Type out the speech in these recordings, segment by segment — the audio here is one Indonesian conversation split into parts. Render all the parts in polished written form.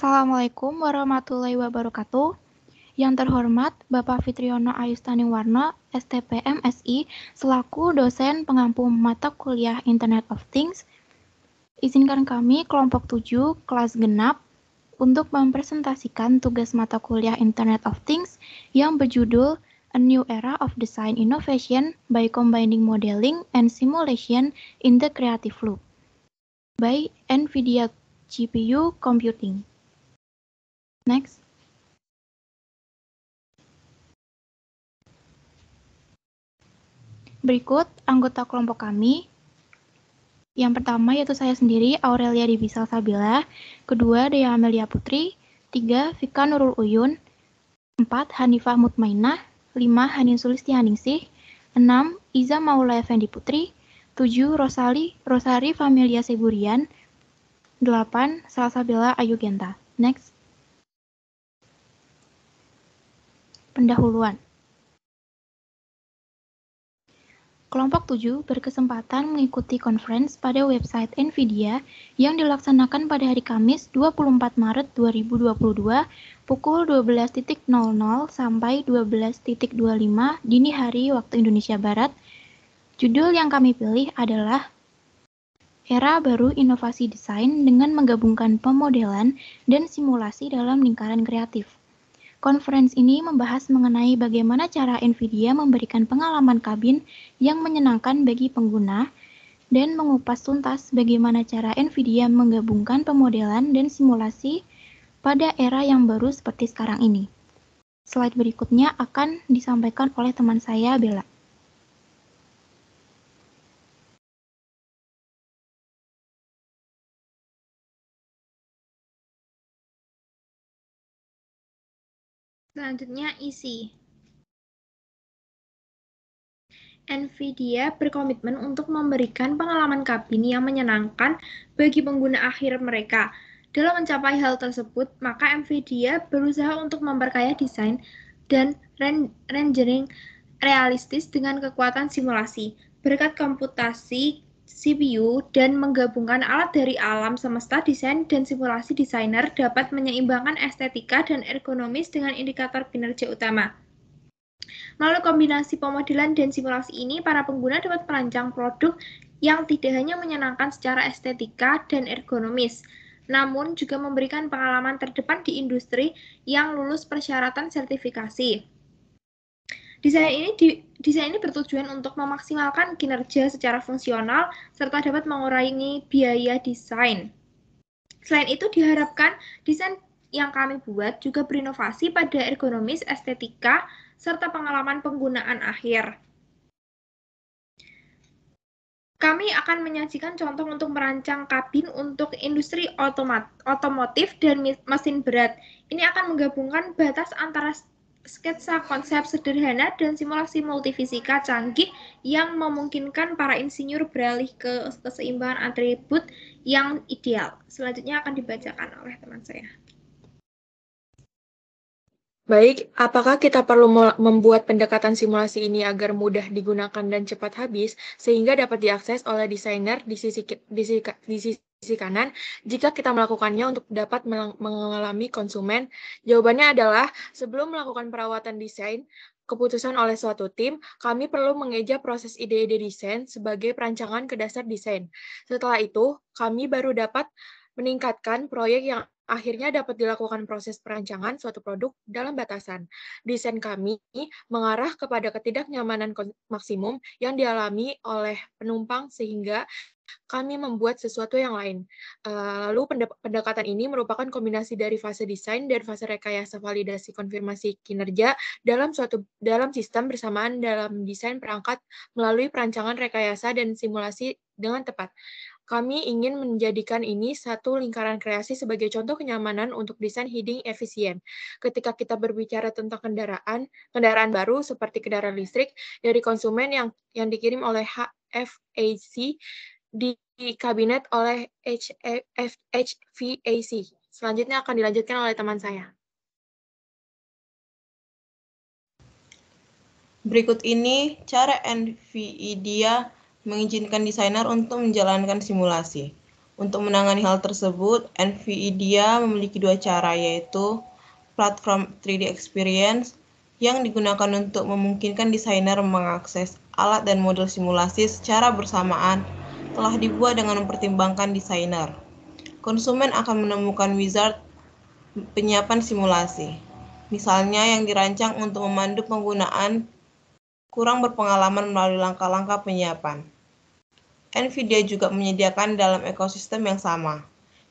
Assalamualaikum warahmatullahi wabarakatuh. Yang terhormat Bapak Fitriono Ayustaningwarno, STP MSI, selaku dosen pengampu mata kuliah Internet of Things, izinkan kami kelompok 7 kelas genap untuk mempresentasikan tugas mata kuliah Internet of Things yang berjudul A New Era of Design Innovation by Combining Modeling and Simulation in the Creative Loop by NVIDIA GPU Computing. Next. Berikut anggota kelompok kami. Yang pertama yaitu saya sendiri, Aurelia Dewi Salsabila. Kedua, Dea Amelia Putri. 3, Vika Nurul Uyun. 4, Hanifah Mutmainah. 5, Hanin Sulistianingsih. 6, Iza Maula Effendi Putri. 7, Rosari Familia Seburian. 8, Salsabila Ayu Genta. Next. Pendahuluan. Kelompok 7 berkesempatan mengikuti conference pada website NVIDIA yang dilaksanakan pada hari Kamis 24 Maret 2022 pukul 12.00 sampai 12.25 dini hari waktu Indonesia Barat. Judul yang kami pilih adalah Era Baru Inovasi Desain dengan menggabungkan pemodelan dan simulasi dalam lingkaran kreatif. Conference ini membahas mengenai bagaimana cara NVIDIA memberikan pengalaman kabin yang menyenangkan bagi pengguna dan mengupas tuntas bagaimana cara NVIDIA menggabungkan pemodelan dan simulasi pada era yang baru seperti sekarang ini. Slide berikutnya akan disampaikan oleh teman saya, Bella. Selanjutnya isi. NVIDIA berkomitmen untuk memberikan pengalaman kabin yang menyenangkan bagi pengguna akhir mereka. Dalam mencapai hal tersebut, maka NVIDIA berusaha untuk memperkaya desain dan rendering realistis dengan kekuatan simulasi. Berkat komputasi CPU dan menggabungkan alat dari alam semesta, desain dan simulasi desainer dapat menyeimbangkan estetika dan ergonomis dengan indikator kinerja utama. Melalui kombinasi pemodelan dan simulasi ini, para pengguna dapat merancang produk yang tidak hanya menyenangkan secara estetika dan ergonomis, namun juga memberikan pengalaman terdepan di industri yang lulus persyaratan sertifikasi. Desain ini bertujuan untuk memaksimalkan kinerja secara fungsional serta dapat mengurangi biaya desain. Selain itu, diharapkan desain yang kami buat juga berinovasi pada ergonomis, estetika, serta pengalaman penggunaan akhir. Kami akan menyajikan contoh untuk merancang kabin untuk industri otomotif dan mesin berat. Ini akan menggabungkan batas antara sketsa konsep sederhana dan simulasi multifisika canggih yang memungkinkan para insinyur beralih ke keseimbangan atribut yang ideal. Selanjutnya akan dibacakan oleh teman saya. Baik, apakah kita perlu membuat pendekatan simulasi ini agar mudah digunakan dan cepat habis, sehingga dapat diakses oleh desainer di sisi kanan jika kita melakukannya untuk dapat mengalami konsumen? Jawabannya adalah, sebelum melakukan perawatan desain keputusan oleh suatu tim, kami perlu mengeja proses ide-ide desain sebagai perancangan ke dasar desain. Setelah itu, kami baru dapat meningkatkan proyek yang akhirnya dapat dilakukan proses perancangan suatu produk dalam batasan. Desain kami mengarah kepada ketidaknyamanan maksimum yang dialami oleh penumpang sehingga kami membuat sesuatu yang lain. Lalu pendekatan ini merupakan kombinasi dari fase desain dan fase rekayasa validasi konfirmasi kinerja dalam sistem bersamaan dalam desain perangkat melalui perancangan rekayasa dan simulasi dengan tepat. Kami ingin menjadikan ini satu lingkaran kreasi sebagai contoh kenyamanan untuk desain heading efisien. Ketika kita berbicara tentang kendaraan baru seperti kendaraan listrik dari konsumen yang dikirim oleh HVAC di kabinet oleh HVAC. Selanjutnya akan dilanjutkan oleh teman saya. Berikut ini cara NVIDIA mengizinkan desainer untuk menjalankan simulasi. Untuk menangani hal tersebut, NVIDIA memiliki dua cara, yaitu platform 3D Experience yang digunakan untuk memungkinkan desainer mengakses alat dan model simulasi secara bersamaan telah dibuat dengan mempertimbangkan desainer. Konsumen akan menemukan wizard penyiapan simulasi, misalnya yang dirancang untuk memandu penggunaan kurang berpengalaman melalui langkah-langkah penyiapan. NVIDIA juga menyediakan dalam ekosistem yang sama,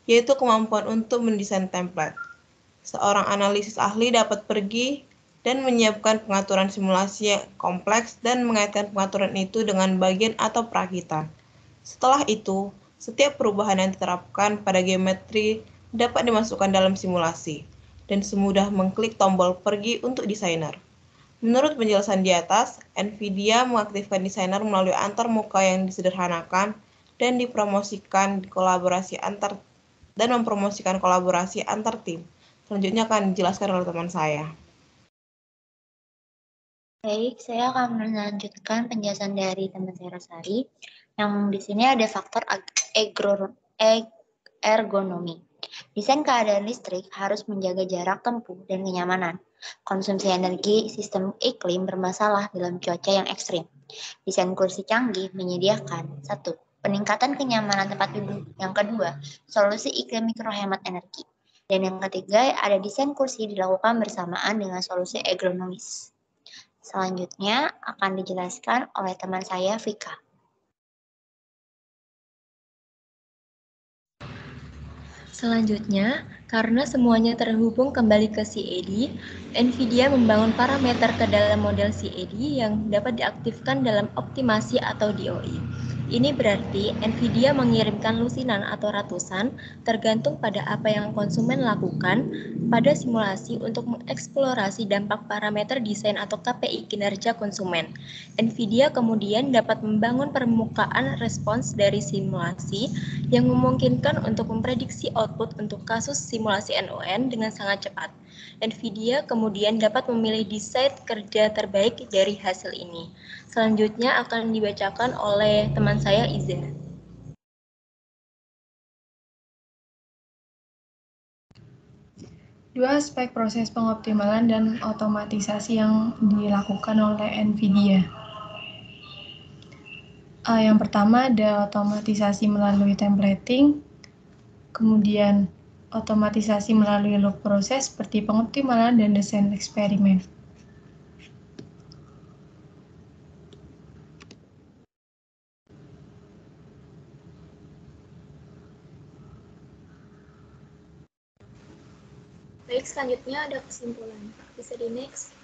yaitu kemampuan untuk mendesain template. Seorang analisis ahli dapat pergi dan menyiapkan pengaturan simulasi yang kompleks dan mengaitkan pengaturan itu dengan bagian atau perakitan. Setelah itu, setiap perubahan yang diterapkan pada geometri dapat dimasukkan dalam simulasi, dan semudah mengklik tombol pergi untuk desainer. Menurut penjelasan di atas, NVIDIA mengaktifkan desainer melalui antarmuka yang disederhanakan dan mempromosikan kolaborasi antar tim. Selanjutnya akan dijelaskan oleh teman saya. Baik, saya akan melanjutkan penjelasan dari teman saya Rosari. Yang di sini ada faktor ergonomi. Desain keadaan listrik harus menjaga jarak tempuh dan kenyamanan. Konsumsi energi sistem iklim bermasalah dalam cuaca yang ekstrim. Desain kursi canggih menyediakan 1. Peningkatan kenyamanan tempat duduk. Yang kedua, solusi iklim mikrohemat energi. Dan yang ketiga, ada desain kursi dilakukan bersamaan dengan solusi ergonomis. Selanjutnya akan dijelaskan oleh teman saya, Vika. Selanjutnya, karena semuanya terhubung kembali ke CAD, NVIDIA membangun parameter ke dalam model CAD yang dapat diaktifkan dalam optimasi atau DOE. Ini berarti NVIDIA mengirimkan lusinan atau ratusan tergantung pada apa yang konsumen lakukan pada simulasi untuk mengeksplorasi dampak parameter desain atau KPI kinerja konsumen. NVIDIA kemudian dapat membangun permukaan respons dari simulasi yang memungkinkan untuk memprediksi output untuk kasus simulasi NON dengan sangat cepat. NVIDIA kemudian dapat memilih desain kerja terbaik dari hasil ini. Selanjutnya akan dibacakan oleh teman saya, Iza. Dua aspek proses pengoptimalan dan otomatisasi yang dilakukan oleh NVIDIA. Yang pertama ada otomatisasi melalui templating, kemudian otomatisasi melalui loop proses seperti pengoptimalan dan desain eksperimen. Baik, selanjutnya ada kesimpulan. Bisa di next.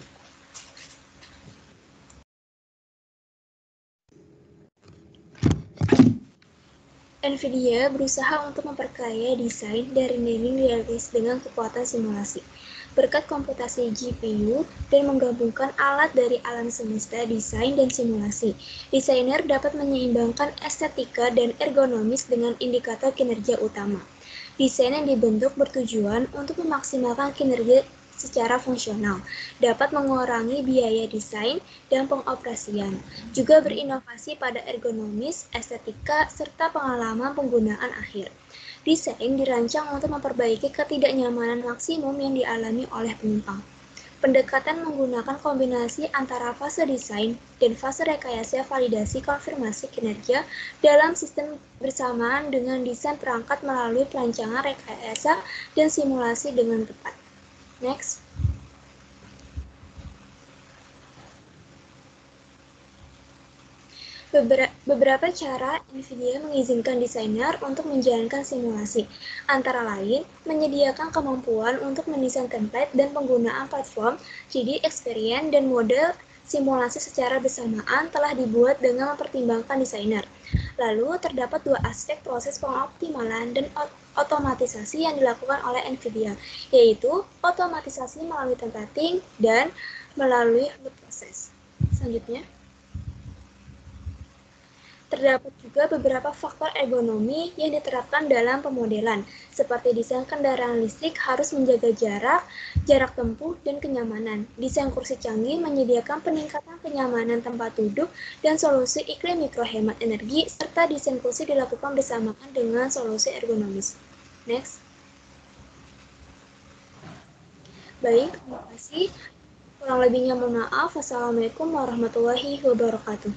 NVIDIA berusaha untuk memperkaya desain dari naming realities dengan kekuatan simulasi. Berkat komputasi GPU dan menggabungkan alat dari alam semesta, desain, dan simulasi, desainer dapat menyeimbangkan estetika dan ergonomis dengan indikator kinerja utama. Desain yang dibentuk bertujuan untuk memaksimalkan kinerja secara fungsional, dapat mengurangi biaya desain dan pengoperasian, juga berinovasi pada ergonomis, estetika, serta pengalaman penggunaan akhir. Desain dirancang untuk memperbaiki ketidaknyamanan maksimum yang dialami oleh penumpang. Pendekatan menggunakan kombinasi antara fase desain dan fase rekayasa validasi konfirmasi kinerja dalam sistem bersamaan dengan desain perangkat melalui perancangan rekayasa dan simulasi dengan tepat. Next. Beberapa cara NVIDIA mengizinkan desainer untuk menjalankan simulasi, antara lain menyediakan kemampuan untuk mendesain template dan penggunaan platform 3D Experience dan model simulasi secara bersamaan telah dibuat dengan mempertimbangkan desainer. Lalu, terdapat dua aspek proses pengoptimalan dan otomatisasi yang dilakukan oleh NVIDIA, yaitu otomatisasi melalui templating dan melalui loop proses. Selanjutnya. Terdapat juga beberapa faktor ergonomi yang diterapkan dalam pemodelan, seperti desain kendaraan listrik harus menjaga jarak tempuh, dan kenyamanan. Desain kursi canggih menyediakan peningkatan kenyamanan tempat duduk dan solusi iklim mikrohemat energi, serta desain kursi dilakukan bersamakan dengan solusi ergonomis. Next. Baik, terima kasih. Kurang lebihnya mohon maaf. Wassalamualaikum warahmatullahi wabarakatuh.